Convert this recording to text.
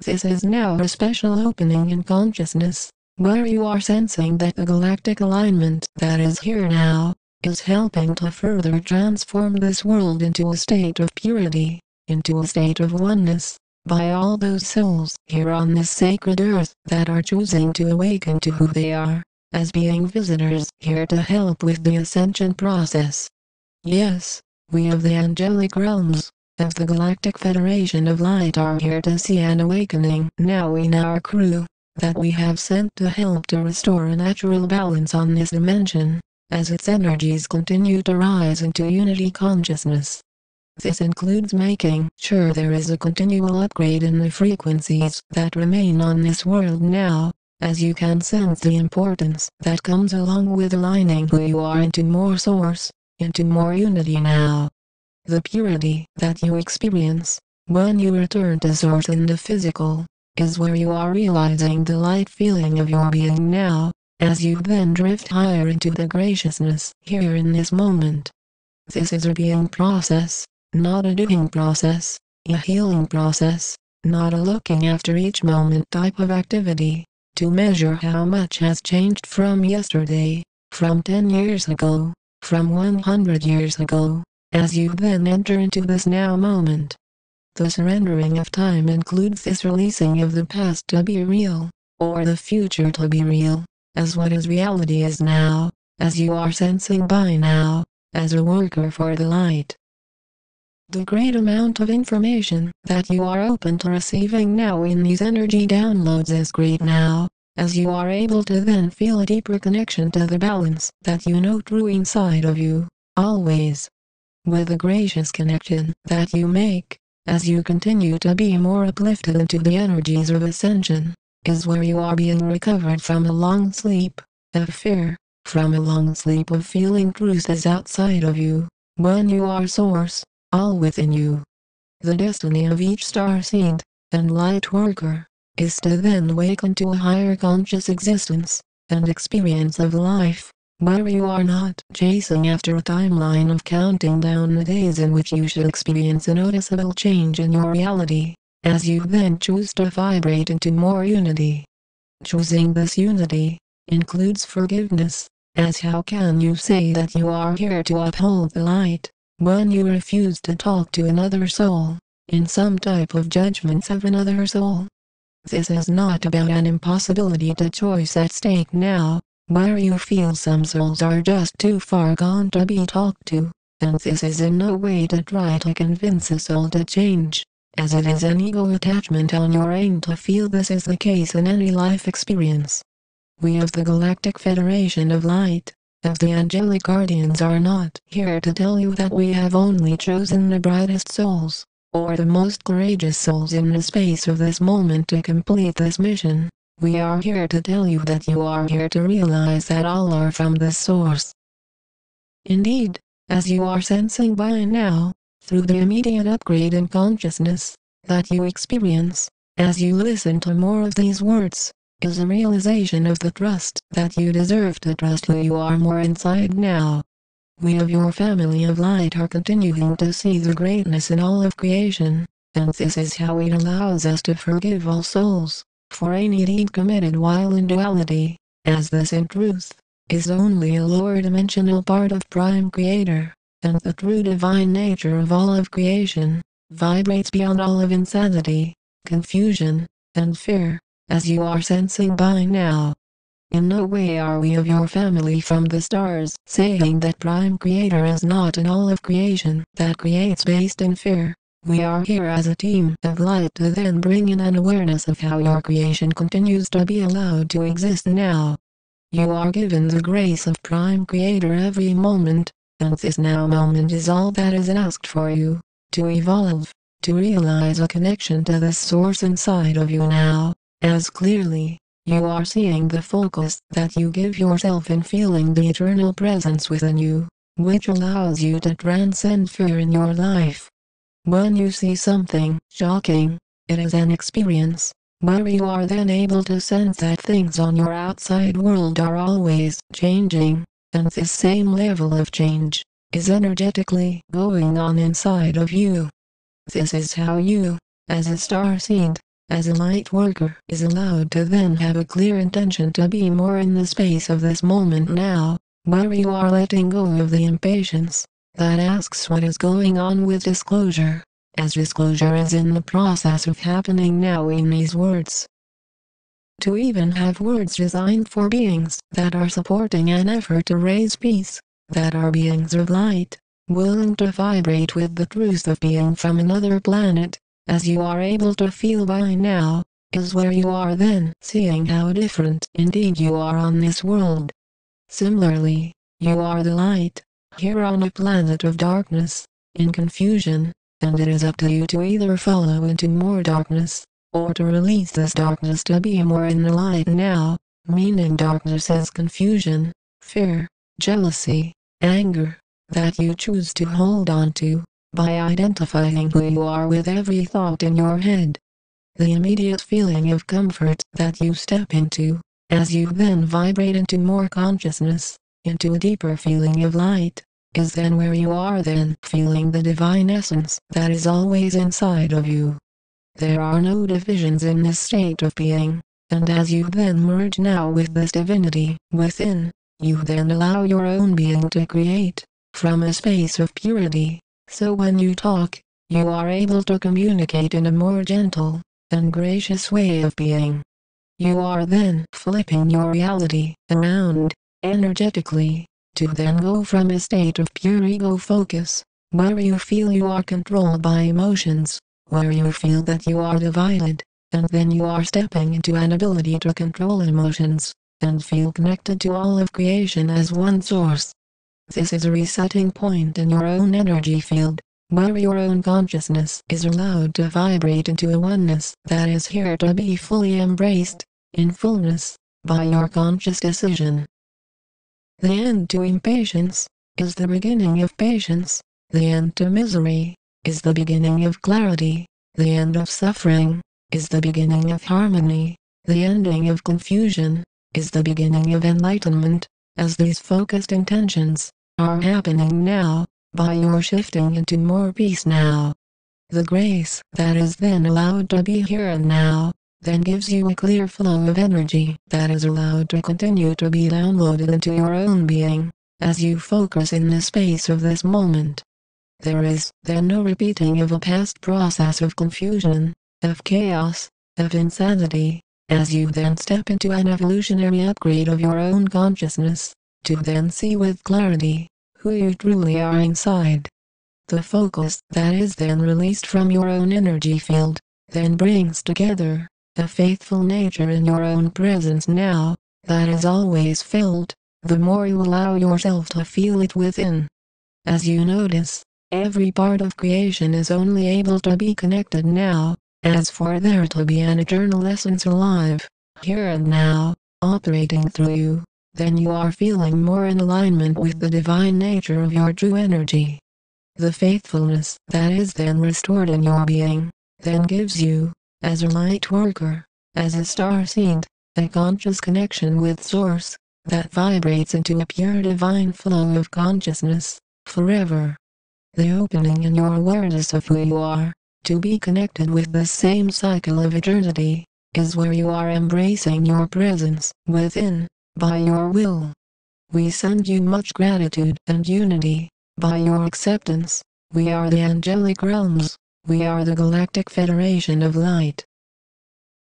This is now a special opening in consciousness, where you are sensing that the galactic alignment that is here now is helping to further transform this world into a state of purity, into a state of oneness, by all those souls here on this sacred earth that are choosing to awaken to who they are, as being visitors here to help with the ascension process. Yes, we of the angelic realms, of the Galactic Federation of Light are here to see an awakening now in our crew, that we have sent to help to restore a natural balance on this dimension, as its energies continue to rise into unity consciousness. This includes making sure there is a continual upgrade in the frequencies that remain on this world now, as you can sense the importance that comes along with aligning who you are into more source, into more unity now. The purity that you experience when you return to source in the physical is where you are realizing the light feeling of your being now, as you then drift higher into the graciousness here in this moment. This is a being process, not a doing process, a healing process, not a looking after each moment type of activity, to measure how much has changed from yesterday, from 10 years ago, from 100 years ago, as you then enter into this now moment. The surrendering of time includes this releasing of the past to be real, or the future to be real, as what is reality is now, as you are sensing by now, as a worker for the light. The great amount of information that you are open to receiving now in these energy downloads is great now, as you are able to then feel a deeper connection to the balance that you know true inside of you, always. With a gracious connection that you make, as you continue to be more uplifted into the energies of ascension, is where you are being recovered from a long sleep of fear, from a long sleep of feeling truth is outside of you, when you are source, all within you. The destiny of each starseed and light worker is to then awaken to a higher conscious existence and experience of life, where you are not chasing after a timeline of counting down the days in which you should experience a noticeable change in your reality, as you then choose to vibrate into more unity. Choosing this unity includes forgiveness, as how can you say that you are here to uphold the light, when you refuse to talk to another soul, in some type of judgments of another soul? This is not about an impossibility to choice at stake now, where you feel some souls are just too far gone to be talked to, and this is in no way to try to convince a soul to change, as it is an ego attachment on your end to feel this is the case in any life experience. We of the Galactic Federation of Light, of the angelic guardians are not here to tell you that we have only chosen the brightest souls, or the most courageous souls in the space of this moment to complete this mission. We are here to tell you that you are here to realize that all are from this source. Indeed, as you are sensing by now, through the immediate upgrade in consciousness that you experience, as you listen to more of these words, is a realization of the trust that you deserve to trust who you are more inside now. We of your family of light are continuing to see the greatness in all of creation, and this is how it allows us to forgive all souls for any deed committed while in duality, as this in truth is only a lower dimensional part of Prime Creator, and the true divine nature of all of creation vibrates beyond all of insanity, confusion, and fear, as you are sensing by now. In no way are we of your family from the stars saying that Prime Creator is not in all of creation that creates based in fear. We are here as a team of light to then bring in an awareness of how your creation continues to be allowed to exist now. You are given the grace of Prime Creator every moment, and this now moment is all that is asked for you, to evolve, to realize a connection to this source inside of you now, as clearly. You are seeing the focus that you give yourself in feeling the eternal presence within you, which allows you to transcend fear in your life. When you see something shocking, it is an experience, where you are then able to sense that things on your outside world are always changing, and this same level of change is energetically going on inside of you. This is how you, as a starseed, as a light worker is allowed to then have a clear intention to be more in the space of this moment now, where you are letting go of the impatience that asks what is going on with disclosure, as disclosure is in the process of happening now in these words. To even have words designed for beings that are supporting an effort to raise peace, that are beings of light, willing to vibrate with the truth of being from another planet, as you are able to feel by now, is where you are then seeing how different indeed you are on this world. Similarly, you are the light, here on a planet of darkness, in confusion, and it is up to you to either follow into more darkness, or to release this darkness to be more in the light now, meaning darkness as confusion, fear, jealousy, anger, that you choose to hold on to, by identifying who you are with every thought in your head. The immediate feeling of comfort that you step into, as you then vibrate into more consciousness, into a deeper feeling of light, is then where you are then feeling the divine essence that is always inside of you. There are no divisions in this state of being, and as you then merge now with this divinity within, you then allow your own being to create, from a space of purity, so when you talk, you are able to communicate in a more gentle and gracious way of being. You are then flipping your reality around, energetically, to then go from a state of pure ego focus, where you feel you are controlled by emotions, where you feel that you are divided, and then you are stepping into an ability to control emotions, and feel connected to all of creation as one source. This is a resetting point in your own energy field, where your own consciousness is allowed to vibrate into a oneness that is here to be fully embraced, in fullness, by your conscious decision. The end to impatience is the beginning of patience, the end to misery is the beginning of clarity, the end of suffering is the beginning of harmony, the ending of confusion is the beginning of enlightenment, as these focused intentions are happening now, by your shifting into more peace now. The grace that is then allowed to be here and now, then gives you a clear flow of energy that is allowed to continue to be downloaded into your own being, as you focus in the space of this moment. There is then no repeating of a past process of confusion, of chaos, of insanity, as you then step into an evolutionary upgrade of your own consciousness, to then see with clarity who you truly are inside. The focus that is then released from your own energy field, then brings together a faithful nature in your own presence now, that is always felt, the more you allow yourself to feel it within. As you notice, every part of creation is only able to be connected now, as for there to be an eternal essence alive, here and now, operating through you, then you are feeling more in alignment with the divine nature of your true energy. The faithfulness that is then restored in your being, then gives you, as a light worker, as a starseed, a conscious connection with Source, that vibrates into a pure divine flow of consciousness, forever. The opening in your awareness of who you are, to be connected with the same cycle of eternity, is where you are embracing your presence within, by your will. We send you much gratitude and unity, by your acceptance. We are the angelic realms, we are the Galactic Federation of Light.